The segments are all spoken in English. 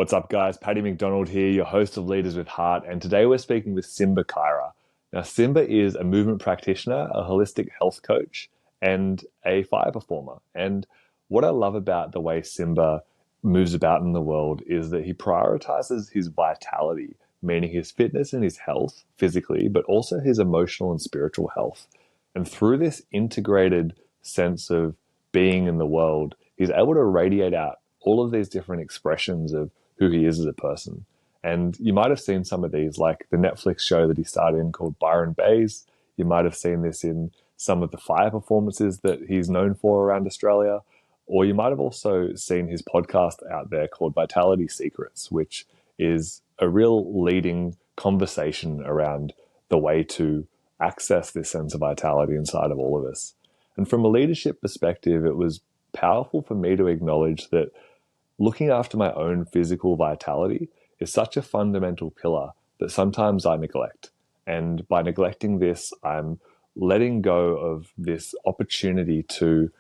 What's up, guys? Paddy McDonald here, your host of Leaders with Heart, and today we're speaking with Simba Khaira. Now, Simba is a movement practitioner, a holistic health coach, and a fire performer. And what I love about the way Simba moves about in the world is that he prioritizes his vitality, meaning his fitness and his health physically, but also his emotional and spiritual health. And through this integrated sense of being in the world, he's able to radiate out all of these different expressions of who he is as a person. And you might have seen some of these, like the Netflix show that he starred in called Byron Baes. You might have seen this in some of the fire performances that he's known for around Australia. Or you might have also seen his podcast out there called Vitality Secrets, which is a real leading conversation around the way to access this sense of vitality inside of all of us. And from a leadership perspective, it was powerful for me to acknowledge that looking after my own physical vitality is such a fundamental pillar that sometimes I neglect. And by neglecting this, I'm letting go of this opportunity to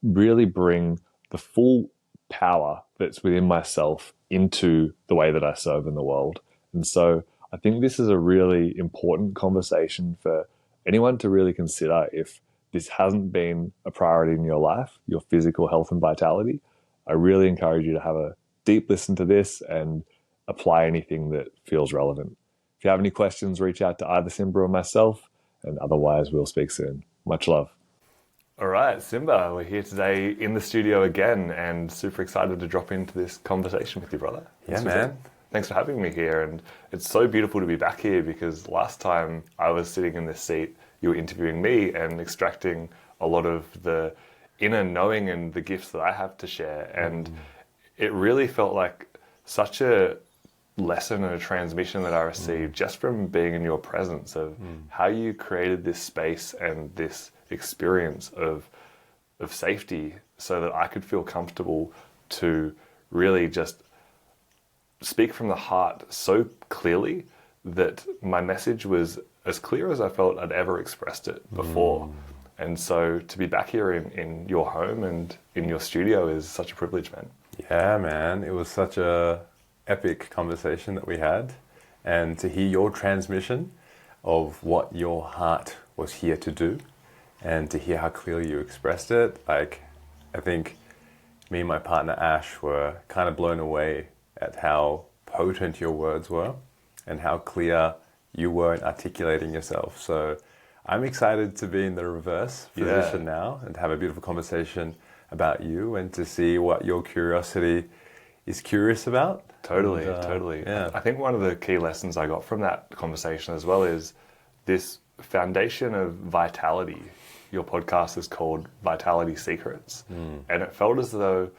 really bring the full power that's within myself into the way that I serve in the world. And so I think this is a really important conversation for anyone to really consider if this hasn't been a priority in your life, your physical health and vitality. I really encourage you to have a deep listen to this and apply anything that feels relevant. If you have any questions, reach out to either Simba or myself, and otherwise we'll speak soon. Much love. All right, Simba, we're here today in the studio again and super excited to drop into this conversation with you, brother. Yeah, man. Thanks for having me here. And it's so beautiful to be back here because last time I was sitting in this seat, you were interviewing me and extracting a lot of the inner knowing and the gifts that I have to share. And it really felt like such a lesson and a transmission that I received just from being in your presence of how you created this space and this experience of safety so that I could feel comfortable to really just speak from the heart so clearly that my message was as clear as I felt I'd ever expressed it before. And so to be back here in your home and in your studio is such a privilege, man. Yeah, man. It was such a epic conversation that we had. And to hear your transmission of what your heart was here to do and to hear how clearly you expressed it, like, I think me and my partner Ash were kind of blown away at how potent your words were and how clear you were in articulating yourself. So I'm excited to be in the reverse position now and have a beautiful conversation about you and to see what your curiosity is curious about. Totally. Yeah. I think one of the key lessons I got from that conversation as well is this foundation of vitality. Your podcast is called Vitality Secrets. And it felt as though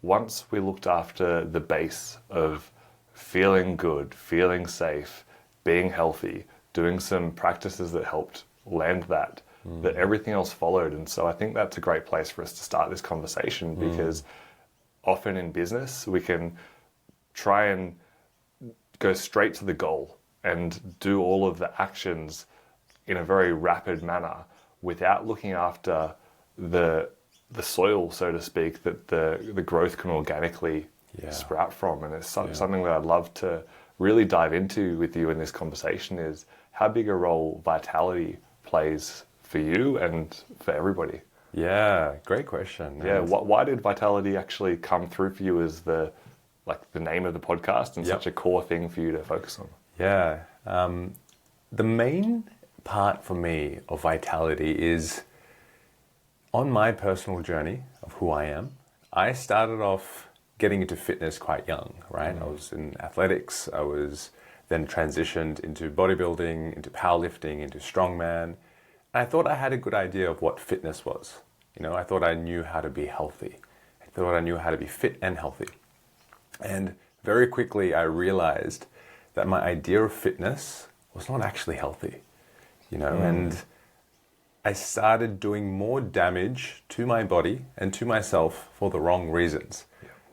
once we looked after the base of feeling good, feeling safe, being healthy, doing some practices that helped land that everything else followed. And so I think that's a great place for us to start this conversation because often in business we can try and go straight to the goal and do all of the actions in a very rapid manner without looking after the soil, so to speak, that the growth can organically sprout from. And it's something that I'd love to really dive into with you in this conversation is how big a role vitality plays for you and for everybody. Yeah, great question. Yeah, why did vitality actually come through for you as the name of the podcast and such a core thing for you to focus on? Yeah, the main part for me of vitality is on my personal journey of who I am. I started off getting into fitness quite young, right? I was in athletics. I was then transitioned into bodybuilding, into powerlifting, into strongman. And I thought I had a good idea of what fitness was. You know, I thought I knew how to be healthy. I thought I knew how to be fit and healthy. And very quickly I realized that my idea of fitness was not actually healthy, you know, and I started doing more damage to my body and to myself for the wrong reasons.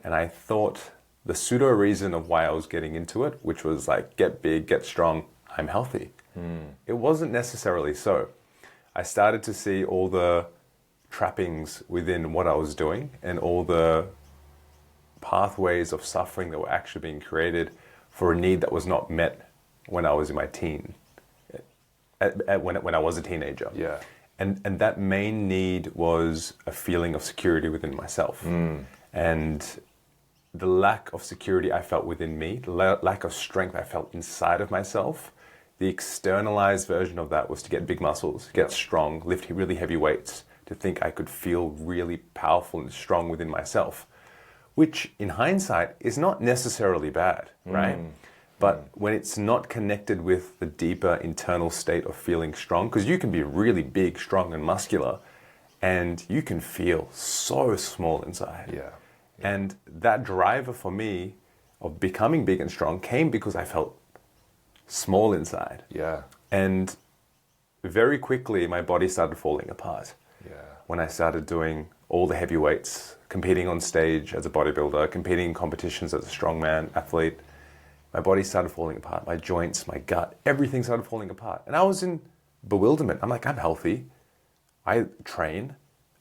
And I thought the pseudo reason of why I was getting into it, which was like, get big, get strong, I'm healthy. It wasn't necessarily so. I started to see all the trappings within what I was doing and all the pathways of suffering that were actually being created for a need that was not met when I was in my when I was a teenager. Yeah. And that main need was a feeling of security within myself. And the lack of security I felt within me, the lack of strength I felt inside of myself, the externalized version of that was to get big muscles, get strong, lift really heavy weights, to think I could feel really powerful and strong within myself, which in hindsight is not necessarily bad, right? But when it's not connected with the deeper internal state of feeling strong, because you can be really big, strong, and muscular, and you can feel so small inside. Yeah. And that driver for me of becoming big and strong came because I felt small inside. Yeah. And very quickly, my body started falling apart. Yeah. When I started doing all the heavy weights, competing on stage as a bodybuilder, competing in competitions as a strongman athlete, my body started falling apart. My joints, my gut, everything started falling apart. And I was in bewilderment. I'm like, I'm healthy. I train.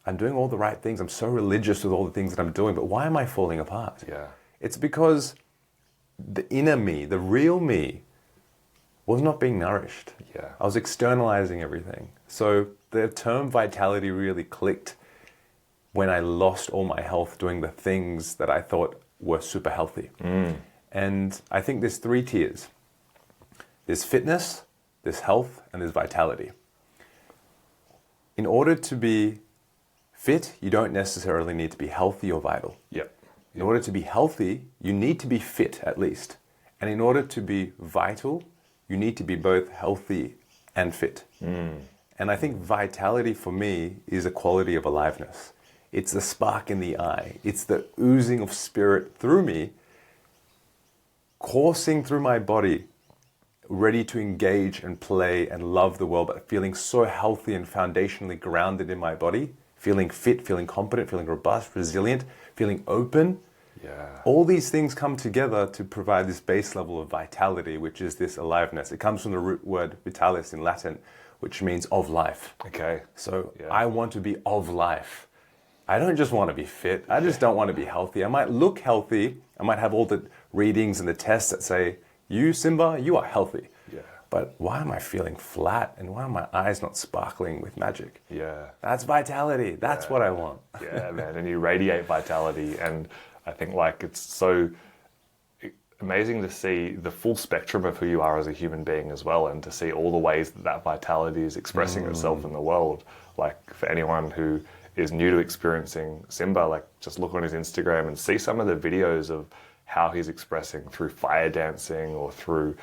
I'm doing all the right things. I'm so religious with all the things that I'm doing, but why am I falling apart? Yeah. It's because the inner me, the real me, was not being nourished. Yeah. I was externalizing everything. So the term vitality really clicked when I lost all my health doing the things that I thought were super healthy. And I think there's 3 tiers. There's fitness, there's health, and there's vitality. In order to be fit, you don't necessarily need to be healthy or vital. Yep. In order to be healthy, you need to be fit at least. And in order to be vital, you need to be both healthy and fit. And I think vitality for me is a quality of aliveness. It's the spark in the eye. It's the oozing of spirit through me, coursing through my body, ready to engage and play and love the world, but feeling so healthy and foundationally grounded in my body, feeling fit, feeling competent, feeling robust, resilient, feeling open. Yeah. All these things come together to provide this base level of vitality, which is this aliveness. It comes from the root word vitalis in Latin, which means of life. Okay. So Yeah. I want to be of life. I don't just want to be fit. I just don't want to be healthy. I might look healthy. I might have all the readings and the tests that say, you, Simba, you are healthy. Yeah. But why am I feeling flat? And why are my eyes not sparkling with magic? Yeah. That's vitality. That's what I want. Yeah, man. And you radiate vitality. And I think like it's so amazing to see the full spectrum of who you are as a human being as well, and to see all the ways that that vitality is expressing itself in the world. Like for anyone who is new to experiencing Simba, like just look on his Instagram and see some of the videos of how he's expressing through fire dancing or through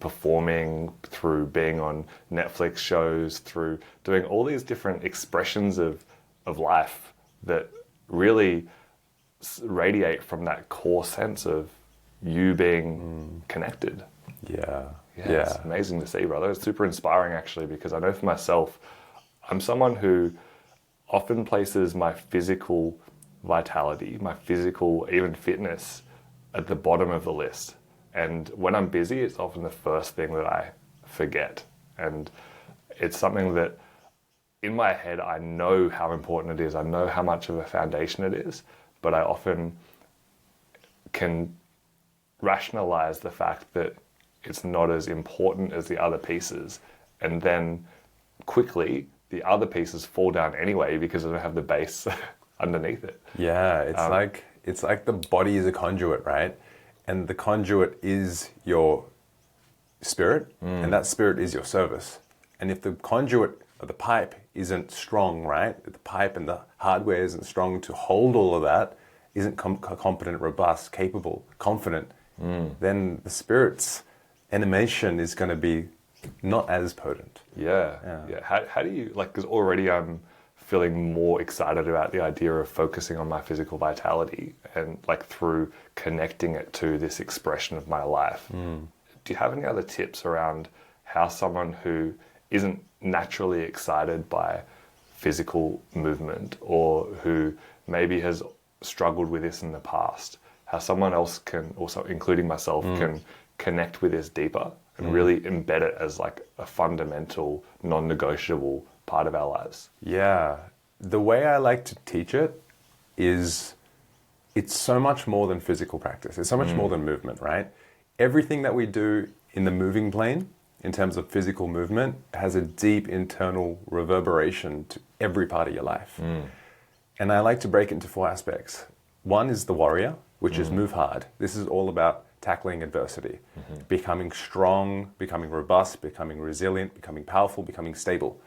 performing, through being on Netflix shows, through doing all these different expressions of life that really radiate from that core sense of you being connected. Yeah. It's amazing to see, brother. It's super inspiring actually, because I know for myself, I'm someone who often places my physical vitality, my physical, even fitness at the bottom of the list. And when I'm busy, it's often the first thing that I forget. And it's something that in my head, I know how important it is. I know how much of a foundation it is, but I often can rationalize the fact that it's not as important as the other pieces. And then quickly, the other pieces fall down anyway because I don't have the base underneath it. Yeah, it's like the body is a conduit, right? And the conduit is your spirit, and that spirit is your service. And if the conduit or the pipe isn't strong, right? If the pipe and the hardware isn't strong to hold all of that, isn't competent, robust, capable, confident, then the spirit's animation is going to be not as potent. Yeah. How do you, like, because already I'm feeling more excited about the idea of focusing on my physical vitality and like through connecting it to this expression of my life. Do you have any other tips around how someone who isn't naturally excited by physical movement, or who maybe has struggled with this in the past, how someone else can also, including myself, can connect with this deeper and really embed it as like a fundamental, non-negotiable part of our lives? Yeah. The way I like to teach it is it's so much more than physical practice. It's so much more than movement, right? Everything that we do in the moving plane, in terms of physical movement, has a deep internal reverberation to every part of your life. And I like to break it into 4 aspects. One is the warrior, which is move hard. This is all about tackling adversity, becoming strong, becoming robust, becoming resilient, becoming powerful, becoming stable.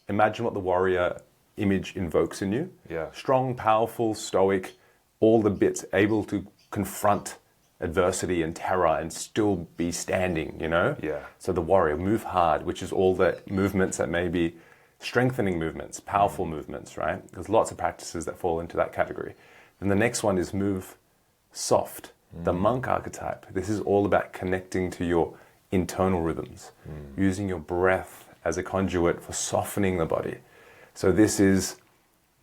Imagine what the warrior image invokes in you. Yeah. Strong, powerful, stoic, all the bits able to confront adversity and terror and still be standing, you know? Yeah. So the warrior, move hard, which is all the movements that may be strengthening movements, powerful movements, right? There's lots of practices that fall into that category. And the next one is move soft, the monk archetype. This is all about connecting to your internal rhythms, using your breath as a conduit for softening the body. So this is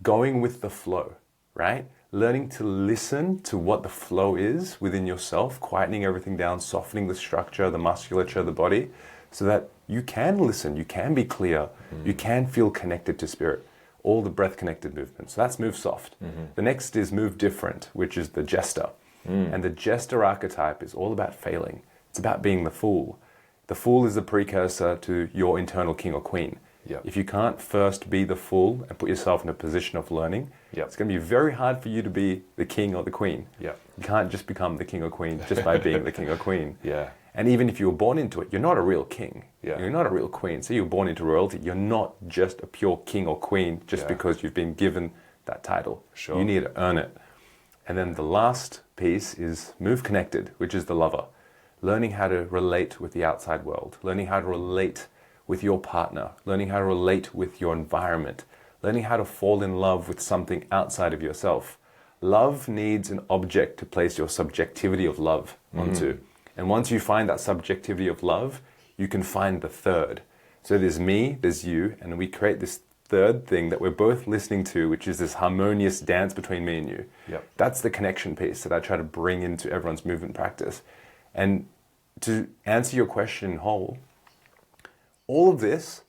going with the flow, right? Learning to listen to what the flow is within yourself, quietening everything down, softening the structure, the musculature of the body, so that you can listen, you can be clear, you can feel connected to spirit. All the breath-connected movements. So that's move soft. The next is move different, which is the jester. And the jester archetype is all about failing. It's about being the fool. The fool is the precursor to your internal king or queen. Yep. If you can't first be the fool and put yourself in a position of learning, Yep. it's going to be very hard for you to be the king or the queen. Yep. You can't just become the king or queen just by being the king or queen. Yeah. And even if you were born into it, you're not a real king. Yeah. You're not a real queen. So you're born into royalty. You're not just a pure king or queen just because you've been given that title. Sure. You need to earn it. And then the last piece is move connected, which is the lover. Learning how to relate with the outside world, learning how to relate with your partner, learning how to relate with your environment, learning how to fall in love with something outside of yourself. Love needs an object to place your subjectivity of love onto. And once you find that subjectivity of love, you can find the third. So there's me, there's you, and we create this third thing that we're both listening to, which is this harmonious dance between me and you. Yep. That's the connection piece that I try to bring into everyone's movement practice. And to answer your question in whole, all of this,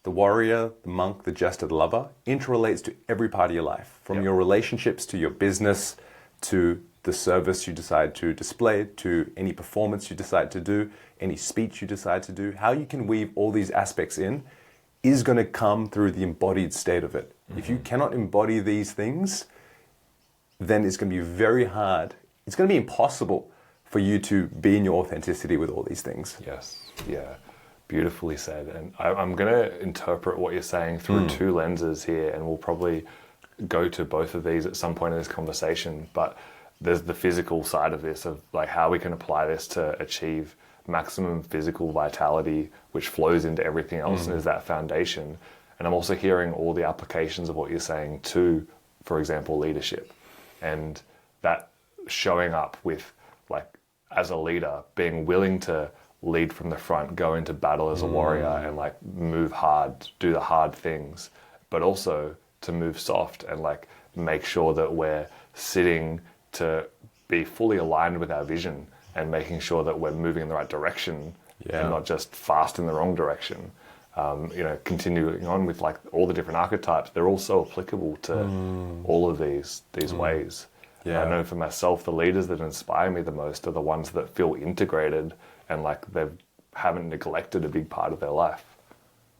the warrior, the monk, the jester, the lover, interrelates to every part of your life, from your relationships to your business, to the service you decide to display, to any performance you decide to do, any speech you decide to do. How you can weave all these aspects in is going to come through the embodied state of it. If you cannot embody these things, then it's going to be very hard. It's going to be impossible for you to be in your authenticity with all these things. Yes. Yeah. Beautifully said. And I'm going to interpret what you're saying through 2 lenses here, and we'll probably go to both of these at some point in this conversation. But there's the physical side of this, of like how we can apply this to achieve maximum physical vitality, which flows into everything else and is that foundation. And I'm also hearing all the applications of what you're saying to, for example, leadership, and that showing up with, like, as a leader, being willing to lead from the front, go into battle as a warrior and like move hard, do the hard things, but also to move soft and like make sure that we're sitting to be fully aligned with our vision and making sure that we're moving in the right direction and not just fast in the wrong direction. Continuing on with like all the different archetypes, they're all so applicable to all of these ways. I know for myself, the leaders that inspire me the most are the ones that feel integrated and like they haven't neglected a big part of their life.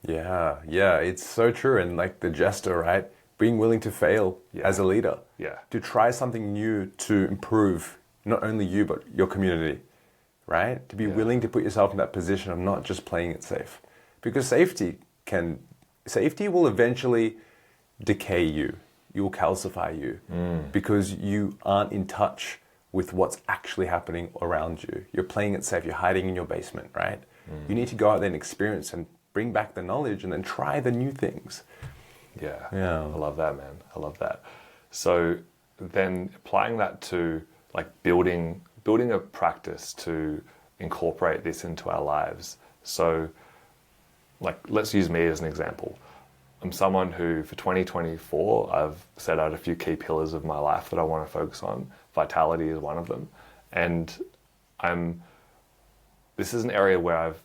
Yeah, it's so true. And like the jester, right? Being willing to fail as a leader. Yeah. To try something new to improve not only you, but your community, right? To be willing to put yourself in that position of not just playing it safe. Because safety will eventually decay you. You will calcify you because you aren't in touch with what's actually happening around you. You're playing it safe. You're hiding in your basement, right? You need to go out there and experience and bring back the knowledge and then try the new things. Yeah. Yeah. I love that, man. I love that. So then applying that to like building a practice to incorporate this into our lives. So like, let's use me as an example. I'm someone who, for 2024, I've set out a few key pillars of my life that I want to focus on. Vitality is one of them. And this is an area where I've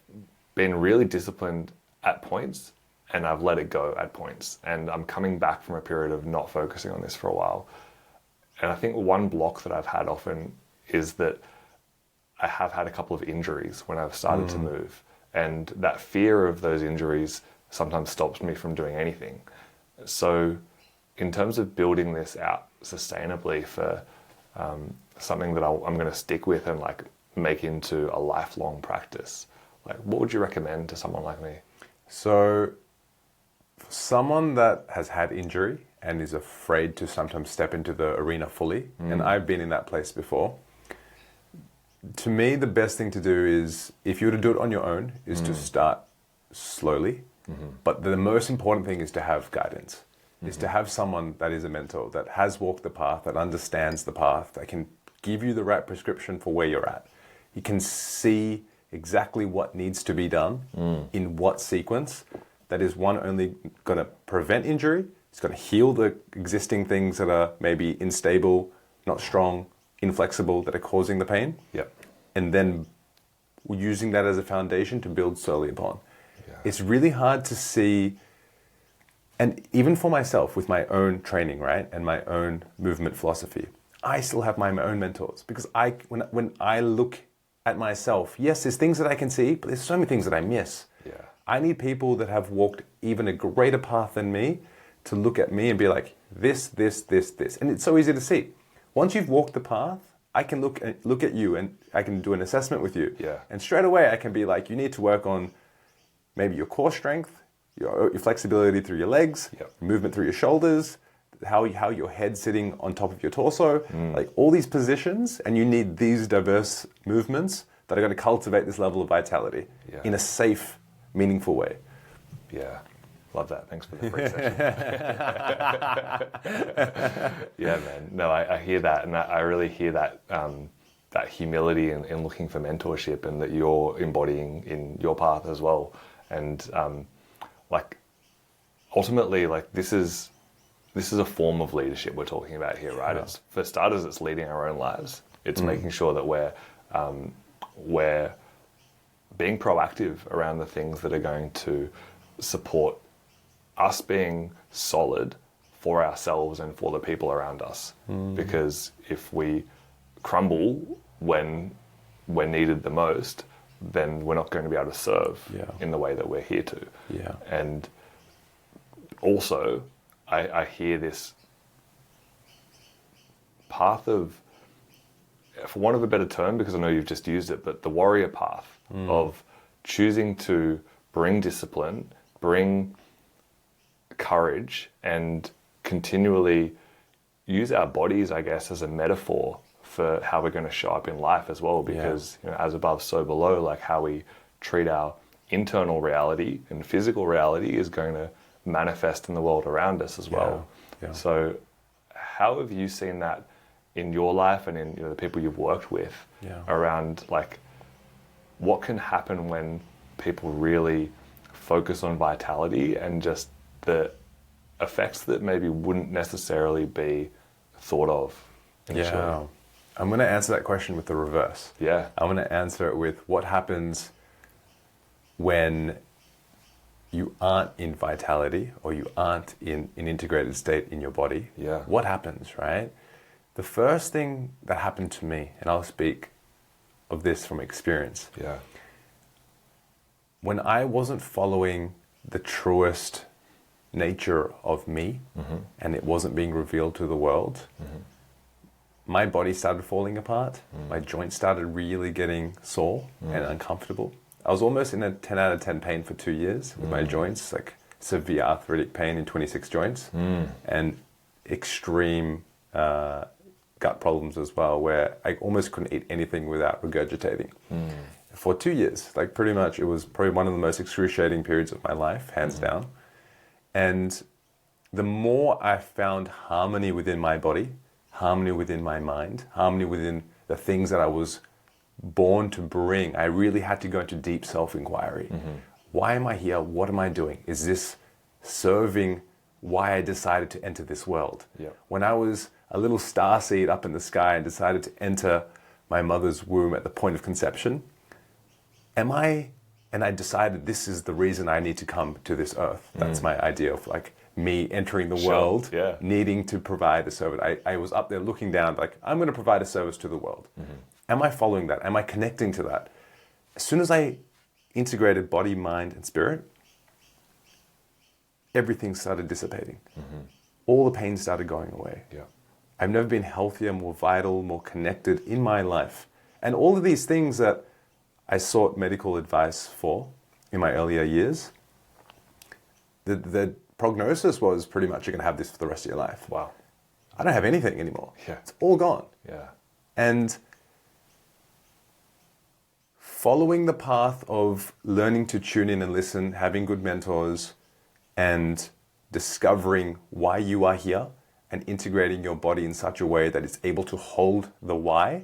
been really disciplined at points and I've let it go at points. And I'm coming back from a period of not focusing on this for a while. And I think one block that I've had often is that I have had a couple of injuries when I've started to move. And that fear of those injuries sometimes stops me from doing anything. So in terms of building this out sustainably for something that I'm going to stick with and like make into a lifelong practice, like what would you recommend to someone like me? So, for someone that has had injury and is afraid to sometimes step into the arena fully, and I've been in that place before, to me, the best thing to do is, if you were to do it on your own, is to start slowly. But the most important thing is to have guidance, is to have someone that is a mentor, that has walked the path, that understands the path, that can give you the right prescription for where you're at. You can see exactly what needs to be done in what sequence. That is one, only going to prevent injury. It's going to heal the existing things that are maybe unstable, not strong, inflexible, that are causing the pain. Yep. And then using that as a foundation to build slowly upon. Yeah. It's really hard to see, and even for myself with my own training, right, and my own movement philosophy, I still have my own mentors, because when I look at myself, yes, there's things that I can see, but there's so many things that I miss. Yeah. I need people that have walked even a greater path than me to look at me and be like, this. And it's so easy to see. Once you've walked the path, I can look at you and I can do an assessment with you. Yeah. And straight away I can be like, you need to work on maybe your core strength, your flexibility through your legs, Yep. movement through your shoulders, how your head's sitting on top of your torso, like all these positions, and you need these diverse movements that are going to cultivate this level of vitality in a safe, meaningful way. Yeah. Love that. Thanks for the free session. Yeah, man. No, I hear that, and I really hear that that humility in looking for mentorship, and that you're embodying in your path as well. And like ultimately, like this is a form of leadership we're talking about here, right? Yeah. It's, for starters, it's leading our own lives. It's making sure that we're being proactive around the things that are going to support us being solid for ourselves and for the people around us. Because if we crumble when we're needed the most, then we're not going to be able to serve in the way that we're here to. Yeah. And also, I hear this path of, for want of a better term, because I know you've just used it, but the warrior path of choosing to bring discipline, bring courage, and continually use our bodies, I guess, as a metaphor for how we're going to show up in life as well. Because you know, as above, so below, like how we treat our internal reality and physical reality is going to manifest in the world around us as well. Yeah. So how have you seen that in your life and in the people you've worked with around like what can happen when people really focus on vitality and just the effects that maybe wouldn't necessarily be thought of initially? Yeah. I'm going to answer that question with the reverse. Yeah. I'm going to answer it with what happens when you aren't in vitality or you aren't in an integrated state in your body. Yeah. What happens, right? The first thing that happened to me, and I'll speak of this from experience. Yeah. When I wasn't following the truest nature of me and it wasn't being revealed to the world, my body started falling apart. My joints started really getting sore and uncomfortable. I was almost in a 10 out of 10 pain for 2 years with my joints, like severe arthritic pain in 26 joints and extreme gut problems as well, where I almost couldn't eat anything without regurgitating. For 2 years, like pretty much it was probably one of the most excruciating periods of my life, hands down. And the more I found harmony within my body, harmony within my mind, harmony within the things that I was born to bring, I really had to go into deep self-inquiry. Why am I here? What am I doing? Is this serving why I decided to enter this world? Yeah. When I was a little starseed up in the sky and decided to enter my mother's womb at the point of conception, and I decided this is the reason I need to come to this earth. That's my idea of like me entering the Sure, world, yeah. needing to provide a service. I was up there looking down, like, I'm going to provide a service to the world. Am I following that? Am I connecting to that? As soon as I integrated body, mind, and spirit, everything started dissipating. All the pain started going away. Yeah. I've never been healthier, more vital, more connected in my life. And all of these things that I sought medical advice for in my earlier years, the prognosis was pretty much you're going to have this for the rest of your life. Wow. I don't have anything anymore. Yeah. It's all gone. Yeah. And following the path of learning to tune in and listen, having good mentors, and discovering why you are here and integrating your body in such a way that it's able to hold the why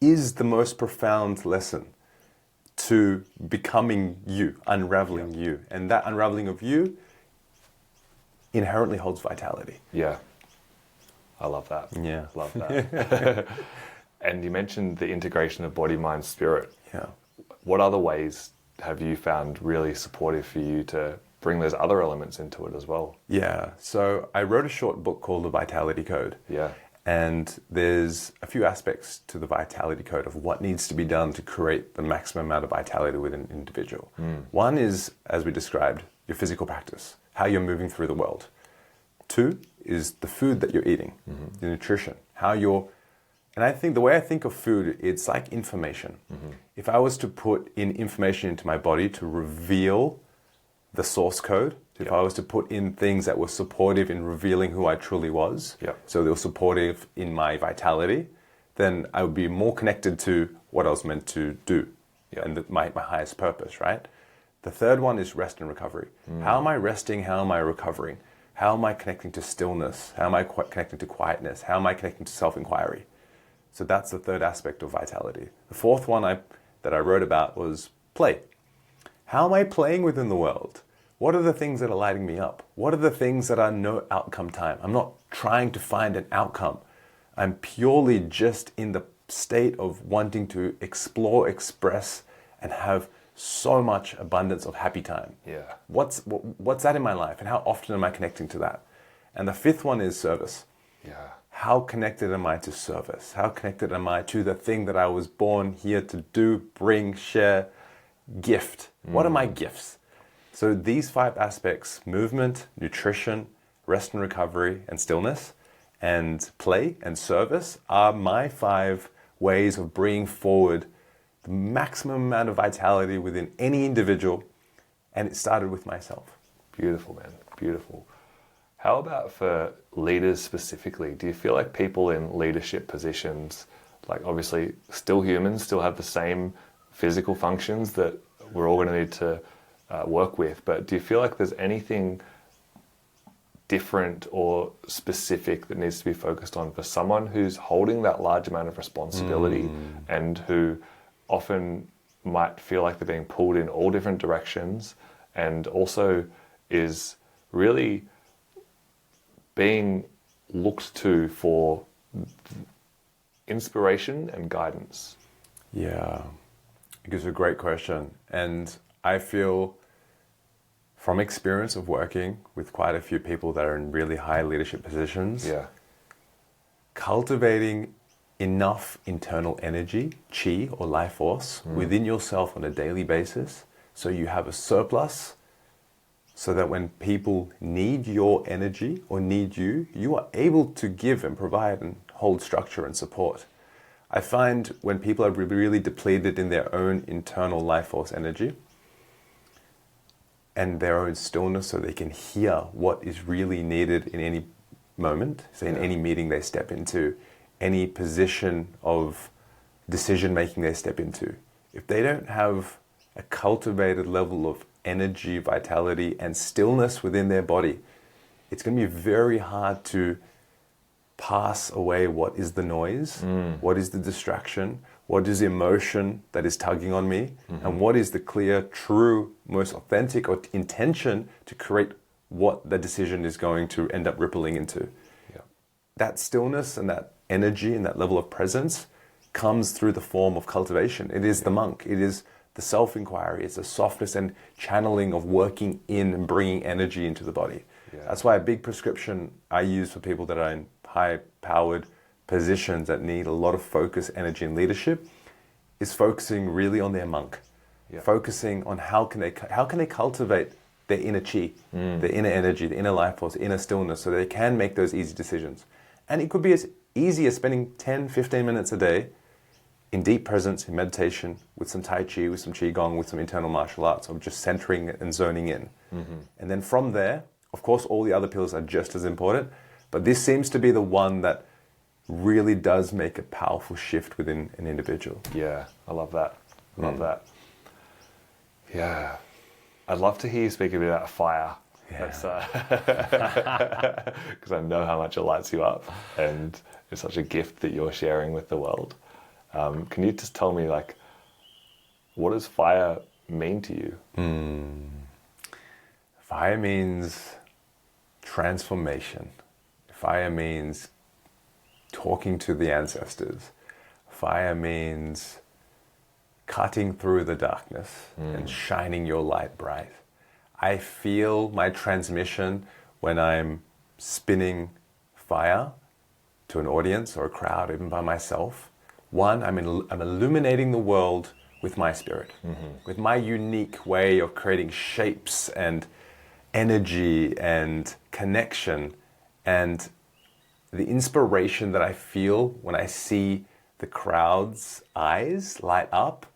is the most profound lesson to becoming you, unraveling you. And that unraveling of you inherently holds vitality. Yeah. I love that. Yeah. Love that. And you mentioned the integration of body, mind, spirit. Yeah. What other ways have you found really supportive for you to bring those other elements into it as well? Yeah. So I wrote a short book called The Vitality Code. Yeah. And there's a few aspects to the vitality code of what needs to be done to create the maximum amount of vitality within an individual. One is, as we described, your physical practice, how you're moving through the world. Two is the food that you're eating, the nutrition, how you're. And I think the way I think of food, it's like information. If I was to put in information into my body to reveal the source code, if I was to put in things that were supportive in revealing who I truly was, so they were supportive in my vitality, then I would be more connected to what I was meant to do and my highest purpose, right? The third one is rest and recovery. How am I resting? How am I recovering? How am I connecting to stillness? How am I connecting to quietness? How am I connecting to self-inquiry? So that's the third aspect of vitality. The fourth one that I wrote about was play. How am I playing within the world? What are the things that are lighting me up? What are the things that are no outcome time? I'm not trying to find an outcome. I'm purely just in the state of wanting to explore, express, and have so much abundance of happy time. Yeah. What's that in my life, and how often am I connecting to that? And the fifth one is service. Yeah. How connected am I to service? How connected am I to the thing that I was born here to do, bring, share, gift? What are my gifts? So these 5 aspects, movement, nutrition, rest and recovery, and stillness, and play and service are my 5 ways of bringing forward the maximum amount of vitality within any individual. And it started with myself. Beautiful, man. Beautiful. How about for leaders specifically? Do you feel like people in leadership positions, like obviously still humans, still have the same physical functions that we're all going to need to work with, but do you feel like there's anything different or specific that needs to be focused on for someone who's holding that large amount of responsibility and who often might feel like they're being pulled in all different directions and also is really being looked to for inspiration and guidance? Yeah, it's a great question. And I feel from experience of working with quite a few people that are in really high leadership positions, cultivating enough internal energy, chi or life force, within yourself on a daily basis, so you have a surplus, so that when people need your energy or need you, you are able to give and provide and hold structure and support. I find when people are really depleted in their own internal life force energy, and their own stillness, so they can hear what is really needed in any moment, so in any meeting they step into, any position of decision making they step into. If they don't have a cultivated level of energy, vitality, and stillness within their body, it's going to be very hard to pass away what is the noise, what is the distraction, what is the emotion that is tugging on me, and what is the clear, true, most authentic or intention to create what the decision is going to end up rippling into. That stillness and that energy and that level of presence comes through the form of cultivation. It is the monk. It is the self-inquiry. It's the softness and channeling of working in and bringing energy into the body. Yeah. That's why a big prescription I use for people that are in high-powered positions that need a lot of focus, energy, and leadership is focusing really on their monk. Yeah. Focusing on how can they cultivate their inner chi, their inner energy, the inner life force, inner stillness, so they can make those easy decisions. And it could be as easy as spending 10, 15 minutes a day in deep presence, in meditation, with some Tai Chi, with some Qigong, with some internal martial arts, of just centering and zoning in. And then from there, of course, all the other pillars are just as important, but this seems to be the one that really does make a powerful shift within an individual. Yeah, I love that. Love that. Yeah. I'd love to hear you speak a bit about fire. Because I know how much it lights you up, and it's such a gift that you're sharing with the world. Can you just tell me, like, what does fire mean to you? Fire means transformation. Fire means talking to the ancestors. Fire means cutting through the darkness and shining your light bright. I feel my transmission when I'm spinning fire to an audience or a crowd, even by myself. One, I'm illuminating the world with my spirit, with my unique way of creating shapes and energy and connection, and the inspiration that I feel when I see the crowd's eyes light up,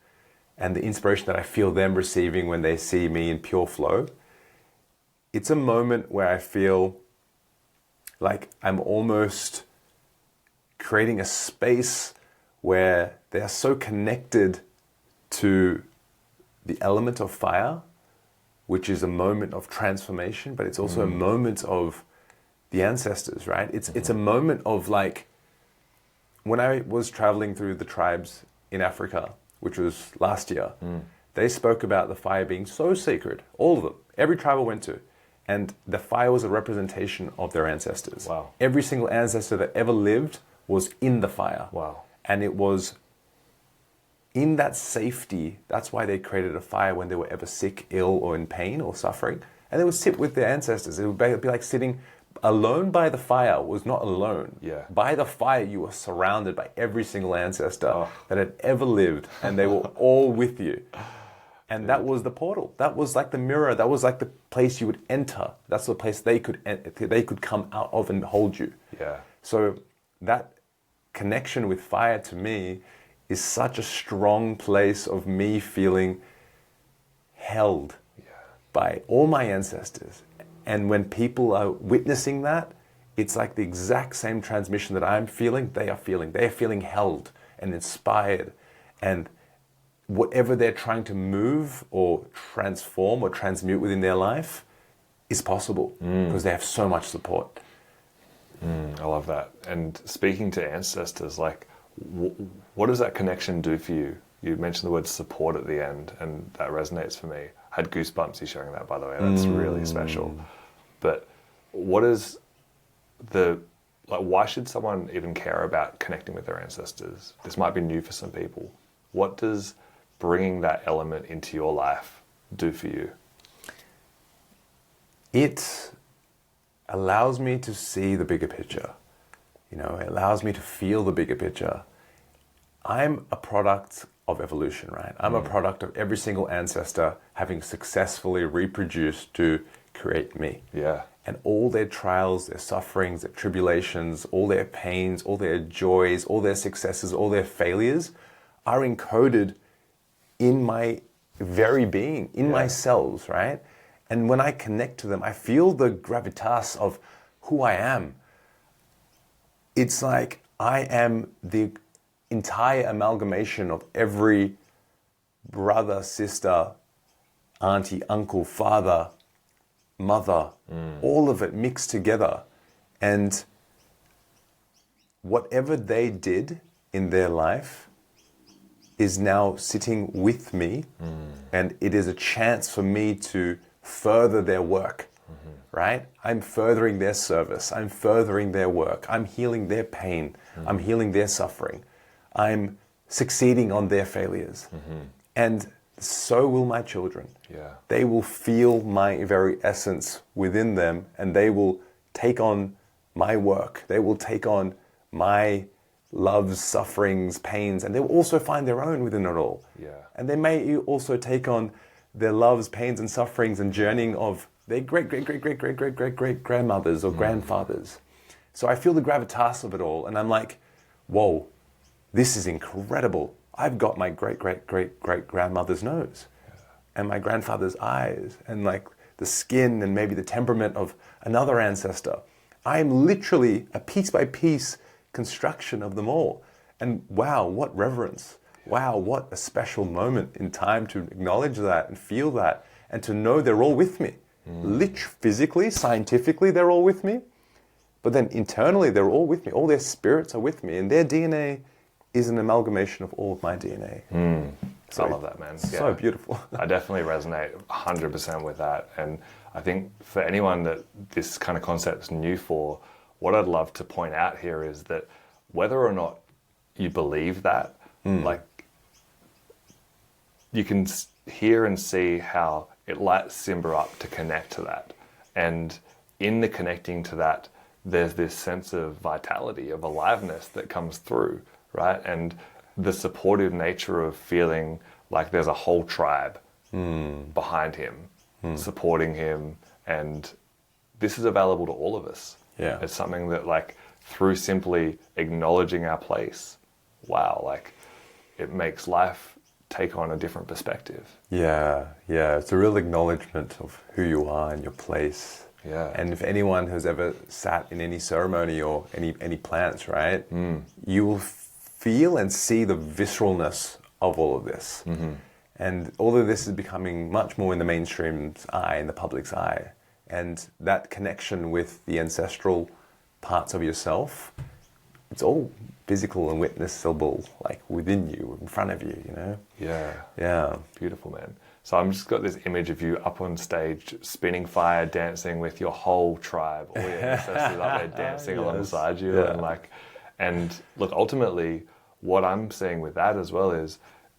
and the inspiration that I feel them receiving when they see me in pure flow. It's a moment where I feel like I'm almost creating a space where they are so connected to the element of fire, which is a moment of transformation, but it's also a moment of the ancestors, right? It's a moment of, like, when I was traveling through the tribes in Africa, which was last year, they spoke about the fire being so sacred, all of them, every tribe I went to. And the fire was a representation of their ancestors. Wow. Every single ancestor that ever lived was in the fire. Wow. And it was in that safety, that's why they created a fire when they were ever sick, ill, or in pain or suffering. And they would sit with their ancestors. It would be like sitting alone by the fire was not alone. Yeah. By the fire, you were surrounded by every single ancestor that had ever lived, and they were all with you. And that was the portal. That was like the mirror. That was like the place you would enter. That's the place they could come out of and hold you. Yeah. So that connection with fire, to me, is such a strong place of me feeling held by all my ancestors. And when people are witnessing that, it's like the exact same transmission that I'm feeling, they are feeling. They are feeling held and inspired. And whatever they're trying to move or transform or transmute within their life is possible because they have so much support. I love that. And speaking to ancestors, like, what does that connection do for you? You mentioned the word support at the end, and that resonates for me. I had goosebumps you sharing that, by the way. That's really special. But what is why should someone even care about connecting with their ancestors? This might be new for some people. What does bringing that element into your life do for you? It allows me to see the bigger picture. You know, it allows me to feel the bigger picture. I'm a product of evolution, right? I'm a product of every single ancestor having successfully reproduced to create me. Yeah. And all their trials, their sufferings, their tribulations, all their pains, all their joys, all their successes, all their failures are encoded in my very being, in my cells, right? And when I connect to them, I feel the gravitas of who I am. It's like I am the entire amalgamation of every brother, sister, auntie, uncle, father, mother, all of it mixed together. And whatever they did in their life is now sitting with me, and it is a chance for me to further their work, right? I'm furthering their service. I'm furthering their work. I'm healing their pain. I'm healing their suffering. I'm succeeding on their failures. And so will my children. Yeah. They will feel my very essence within them, and they will take on my work. They will take on my loves, sufferings, pains, and they will also find their own within it all. Yeah. And they may also take on their loves, pains, and sufferings and journeying of their great grandmothers or grandfathers. So I feel the gravitas of it all, and I'm like, whoa, this is incredible. I've got my great grandmother's nose, and my grandfather's eyes, and like the skin and maybe the temperament of another ancestor. I am literally a piece by piece construction of them all. And wow, what reverence. Wow, what a special moment in time to acknowledge that and feel that, and to know they're all with me. Physically, scientifically, they're all with me. But then internally, they're all with me. All their spirits are with me, and their DNA is an amalgamation of all of my DNA. So I love that, man. So beautiful. I definitely resonate 100% with that. And I think for anyone that this kind of concept is new for, what I'd love to point out here is that whether or not you believe that, like, you can hear and see how it lights Simba up to connect to that. And in the connecting to that, there's this sense of vitality, of aliveness that comes through, right? And the supportive nature of feeling like there's a whole tribe behind him, supporting him. And this is available to all of us. Yeah. It's something that, like, through simply acknowledging our place, wow, like, it makes life take on a different perspective. Yeah. It's a real acknowledgement of who you are and your place. Yeah. And if anyone has ever sat in any ceremony or any plants, right, you will feel and see the visceralness of all of this. And all of this is becoming much more in the mainstream's eye, in the public's eye. And that connection with the ancestral parts of yourself, it's all physical and witnessable, like within you, in front of you, you know? Yeah. Beautiful, man. So I'm just got this image of you up on stage, spinning fire, dancing with your whole tribe, all your ancestors up there dancing alongside you. Yeah. And look, ultimately, what I'm seeing with that as well is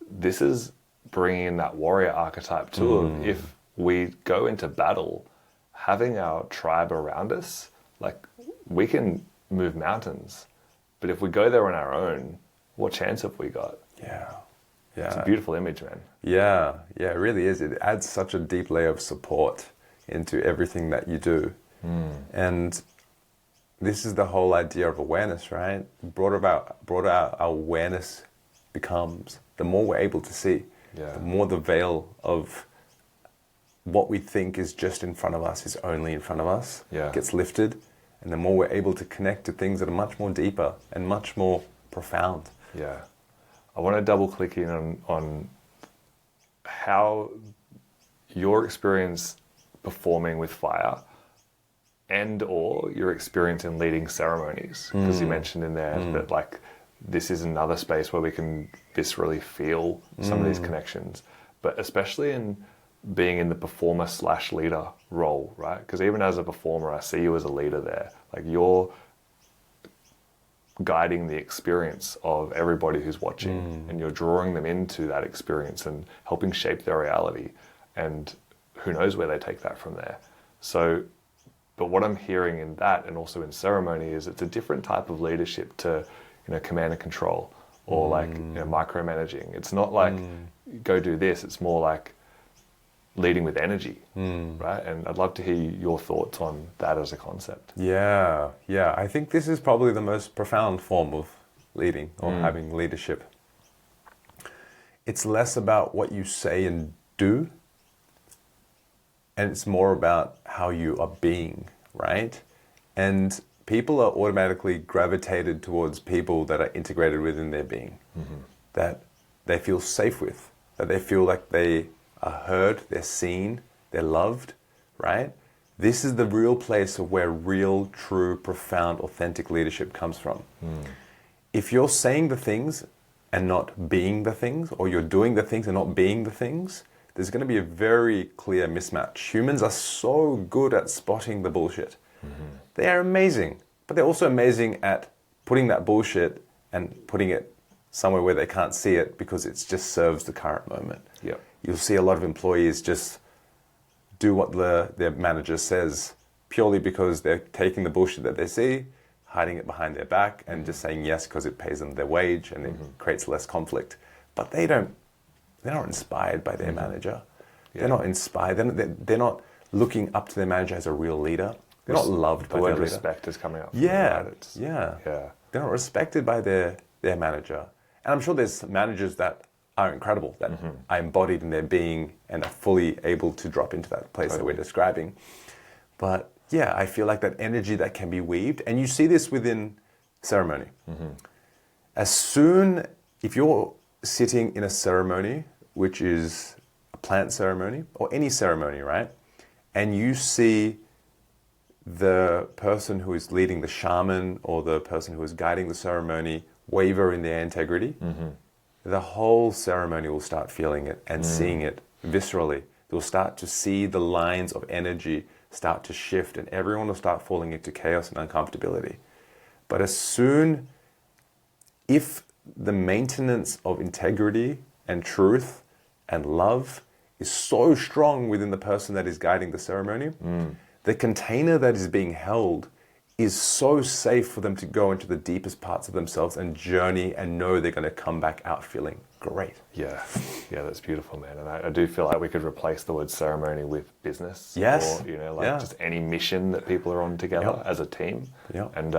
this is bringing in that warrior archetype too. Of if we go into battle, having our tribe around us, like, we can move mountains. But if we go there on our own, what chance have we got? Yeah. It's a beautiful image, man. Yeah, it really is. It adds such a deep layer of support into everything that you do. And this is the whole idea of awareness, right? The broader our awareness becomes, the more we're able to see. The more the veil of what we think is just in front of us is only in front of us gets lifted. And the more we're able to connect to things that are much more deeper and much more profound. Yeah. I want to double click in on how your experience performing with fire and or your experience in leading ceremonies, because you mentioned in there that, like, this is another space where we can viscerally feel some of these connections, but especially in being in the performer/leader role, right? Because even as a performer, I see you as a leader there. Like, you're guiding the experience of everybody who's watching, and you're drawing them into that experience and helping shape their reality, and who knows where they take that from there. So, but what I'm hearing in that, and also in ceremony, is it's a different type of leadership to, command and control, or like, micromanaging. It's not like go do this. It's more like leading with energy, right? And I'd love to hear your thoughts on that as a concept. Yeah. I think this is probably the most profound form of leading or having leadership. It's less about what you say and do, and it's more about how you are being, right? And people are automatically gravitated towards people that are integrated within their being, that they feel safe with, that they feel like they are heard, they're seen, they're loved, right? This is the real place of where real, true, profound, authentic leadership comes from. If you're saying the things and not being the things, or you're doing the things and not being the things, there's going to be a very clear mismatch. Humans are so good at spotting the bullshit. They are amazing, but they're also amazing at putting that bullshit and putting it somewhere where they can't see it because it just serves the current moment. Yep. You'll see a lot of employees just do what their manager says purely because they're taking the bullshit that they see, hiding it behind their back, and just saying yes because it pays them their wage and it creates less conflict. But they're not inspired by their manager. Yeah. They're not inspired. They're not looking up to their manager as a real leader. They're not loved by their leader. The word respect is coming up. Yeah. They're not respected by their manager. And I'm sure there's managers that are incredible, that are embodied in their being and are fully able to drop into that place that we're describing. But yeah, I feel like that energy that can be weaved, and you see this within ceremony. As soon, if you're sitting in a ceremony, which is a plant ceremony, or any ceremony, right? And you see the person who is leading, the shaman or the person who is guiding the ceremony, waver in their integrity, the whole ceremony will start feeling it and seeing it viscerally. They'll start to see the lines of energy start to shift, and everyone will start falling into chaos and uncomfortability. But as soon, if the maintenance of integrity and truth and love is so strong within the person that is guiding the ceremony, the container that is being held is so safe for them to go into the deepest parts of themselves and journey and know they're going to come back out feeling great. Yeah, that's beautiful, man. And I do feel like we could replace the word ceremony with business. Yes. Or, just any mission that people are on together as a team. Yeah. And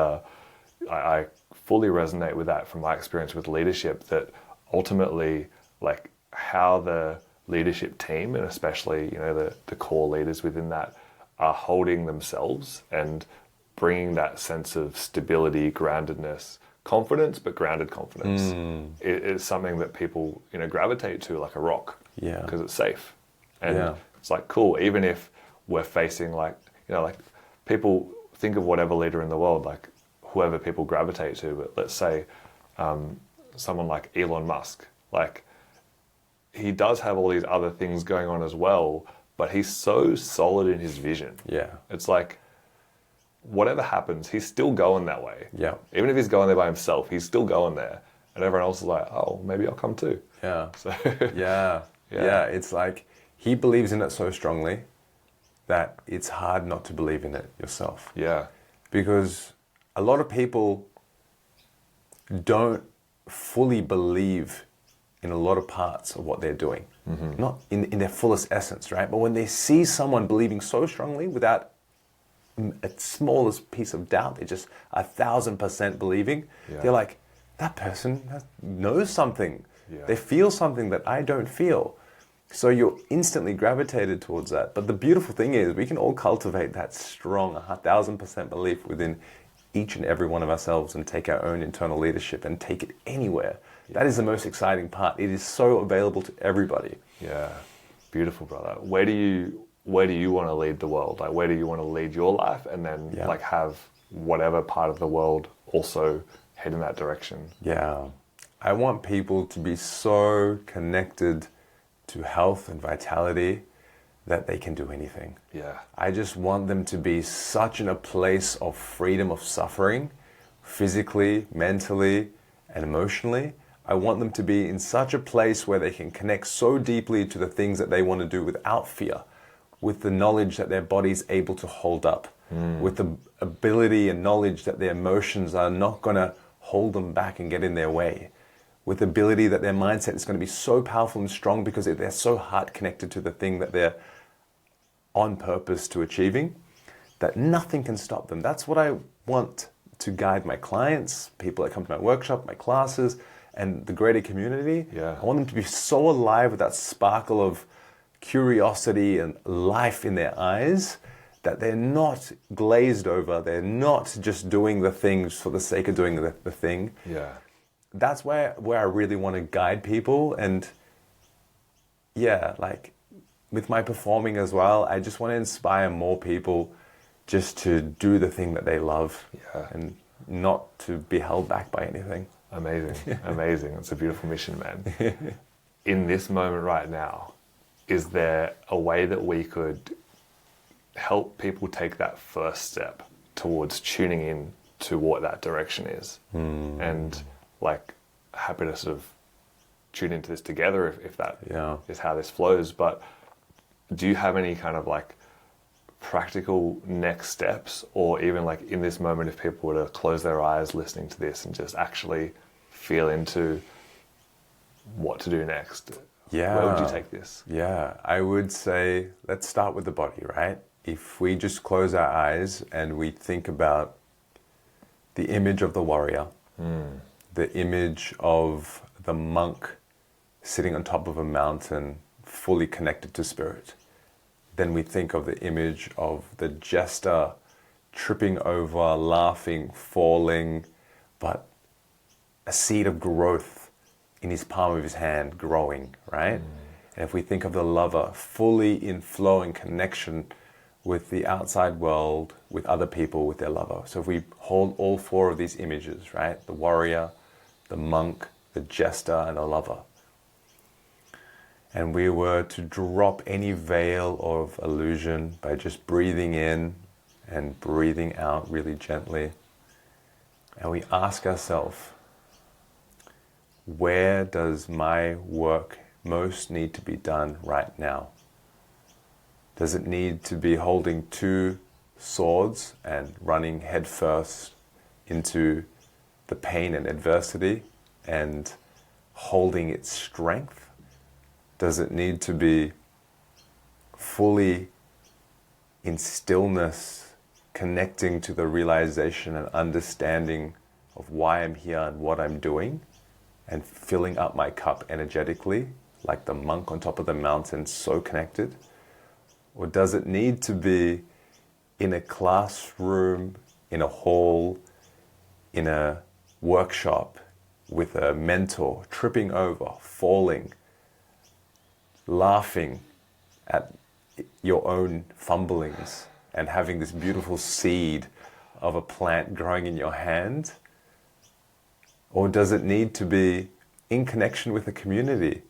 I fully resonate with that from my experience with leadership, that ultimately, like, how the leadership team, and especially, the core leaders within that, are holding themselves and bringing that sense of stability, groundedness, confidence, but grounded confidence. It's something that people, gravitate to like a rock. Yeah. Because it's safe. And it's like, cool, even if we're facing like people think of whatever leader in the world, like whoever people gravitate to, but let's say someone like Elon Musk, like he does have all these other things going on as well, but he's so solid in his vision. Yeah. It's like, whatever happens, he's still going that way. Yeah. Even if he's going there by himself, he's still going there. And everyone else is like, oh, maybe I'll come too. Yeah. So Yeah. It's like he believes in it so strongly that it's hard not to believe in it yourself. Yeah. Because a lot of people don't fully believe in a lot of parts of what they're doing. Not in their fullest essence, right? But when they see someone believing so strongly without a smallest piece of doubt, they're just 1,000% believing, they're like, that person knows something. They feel something that I don't feel. So you're instantly gravitated towards that. But the beautiful thing is we can all cultivate that strong 1,000% belief within each and every one of ourselves and take our own internal leadership and take it anywhere. That is the most exciting part. It is so available to everybody. Yeah. Beautiful, brother. Where do you want to lead the world? Like, where do you want to lead your life, and then like have whatever part of the world also head in that direction? Yeah. I want people to be so connected to health and vitality that they can do anything. Yeah. I just want them to be such in a place of freedom of suffering, physically, mentally, and emotionally. I want them to be in such a place where they can connect so deeply to the things that they want to do without fear, with the knowledge that their body's able to hold up, with the ability and knowledge that their emotions are not going to hold them back and get in their way, with the ability that their mindset is going to be so powerful and strong because they're so heart connected to the thing that they're on purpose to achieving, that nothing can stop them. That's what I want to guide my clients, people that come to my workshop, my classes, and the greater community. Yeah. I want them to be so alive with that sparkle of curiosity and life in their eyes that they're not glazed over. They're not just doing the things for the sake of doing the thing. Yeah. That's where I really want to guide people. And like with my performing as well, I just want to inspire more people just to do the thing that they love and not to be held back by anything. Amazing. Amazing. It's a beautiful mission, man. In this moment right now, is there a way that we could help people take that first step towards tuning in to what that direction is? And like happy to sort of tune into this together if that Yeah. is how this flows. But do you have any kind of like practical next steps, or even like in this moment, if people were to close their eyes listening to this and just actually feel into what to do next, Yeah. where would you take this? Yeah, I would say let's start with the body, right? If we just close our eyes and we think about the image of the warrior, the image of the monk sitting on top of a mountain, fully connected to spirit, then we think of the image of the jester tripping over, laughing, falling, but a seed of growth in his palm of his hand growing, right? And if we think of the lover fully in flow and connection with the outside world, with other people, with their lover. So if we hold all four of these images, right? The warrior, the monk, the jester, and the lover. And we were to drop any veil of illusion by just breathing in and breathing out really gently. And we ask ourselves, where does my work most need to be done right now? Does it need to be holding two swords and running headfirst into the pain and adversity and holding its strength? Does it need to be fully in stillness, connecting to the realization and understanding of why I'm here and what I'm doing, and filling up my cup energetically, like the monk on top of the mountain, so connected? Or does it need to be in a classroom, in a hall, in a workshop, with a mentor, tripping over, falling, laughing at your own fumblings, and having this beautiful seed of a plant growing in your hand? Or does it need to be in connection with a community,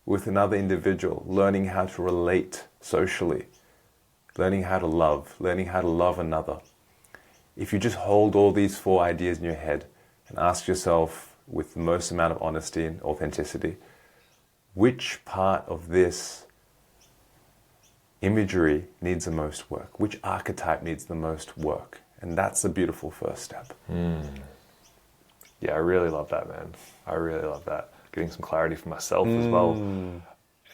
with another individual, learning how to relate socially, learning how to love another? If you just hold all these four ideas in your head and ask yourself with the most amount of honesty and authenticity, which part of this imagery needs the most work? Which archetype needs the most work? And that's the beautiful first step. Yeah, I really love that, man. I really love that. Getting some clarity for myself as well.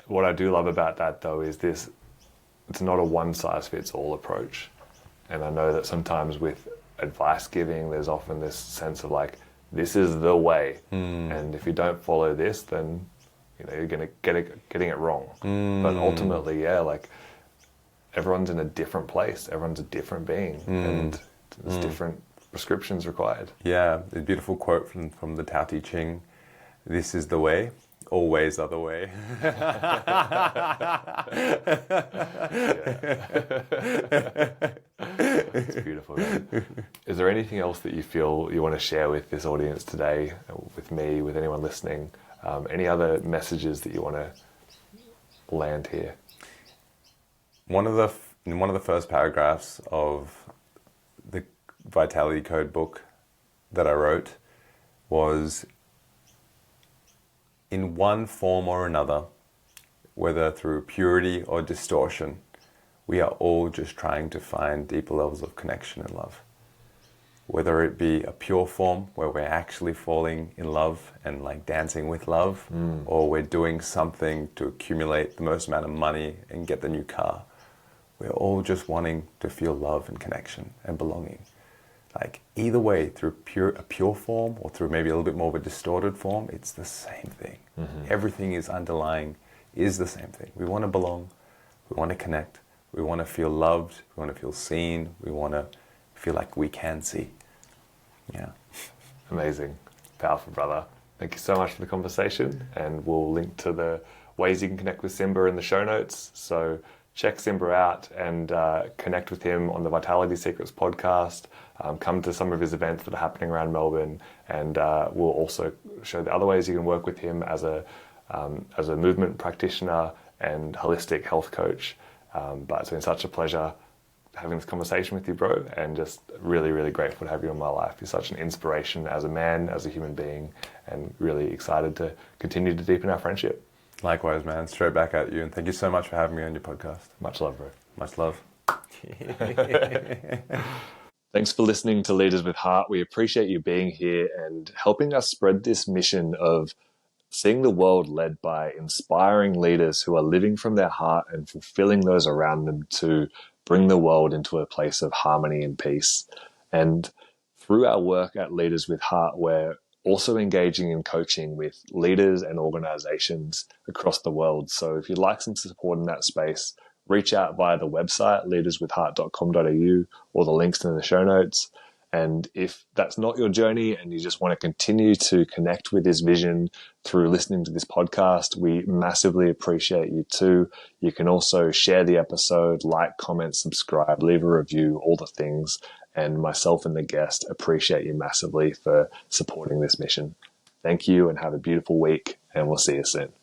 What I do love about that, though, is this, it's not a one-size-fits-all approach. And I know that sometimes with advice giving, there's often this sense of like, this is the way. And if you don't follow this, then you're going to getting it wrong. But ultimately, yeah, like everyone's in a different place. Everyone's a different being. And there's different prescriptions required. Yeah, a beautiful quote from the Tao Te Ching. This is the way, always other way. It's beautiful, man. Is there anything else that you feel you want to share with this audience today, with me, with anyone listening? Any other messages that you want to land here? In one of the first paragraphs of the Vitality Code book that I wrote was, in one form or another, whether through purity or distortion, we are all just trying to find deeper levels of connection and love. Whether it be a pure form where we're actually falling in love and like dancing with love, or we're doing something to accumulate the most amount of money and get the new car. We're all just wanting to feel love and connection and belonging. Like either way, through a pure form or through maybe a little bit more of a distorted form, it's the same thing. Everything is underlying, is the same thing. We want to belong, we want to connect, we want to feel loved, we want to feel seen, we want to feel like we can see. Yeah. Amazing. Powerful, brother. Thank you so much for the conversation, and we'll link to the ways you can connect with Simba in the show notes. So check Simba out and connect with him on the Vitality Secrets podcast. Come to some of his events that are happening around Melbourne, and we'll also show the other ways you can work with him as a movement practitioner and holistic health coach. But it's been such a pleasure having this conversation with you, bro, and just really, really grateful to have you in my life. You're such an inspiration as a man, as a human being, and really excited to continue to deepen our friendship. Likewise, man. Straight back at you. And thank you so much for having me on your podcast. Much love, bro. Much love. Thanks for listening to Leaders with Heart. We appreciate you being here and helping us spread this mission of seeing the world led by inspiring leaders who are living from their heart and fulfilling those around them to bring the world into a place of harmony and peace. And through our work at Leaders with Heart, we're also engaging in coaching with leaders and organizations across the world. So if you'd like some support in that space, reach out via the website, leaderswithheart.com.au, or the links in the show notes. And if that's not your journey and you just want to continue to connect with this vision through listening to this podcast, we massively appreciate you too. You can also share the episode, like, comment, subscribe, leave a review, all the things. And myself and the guest appreciate you massively for supporting this mission. Thank you and have a beautiful week, and we'll see you soon.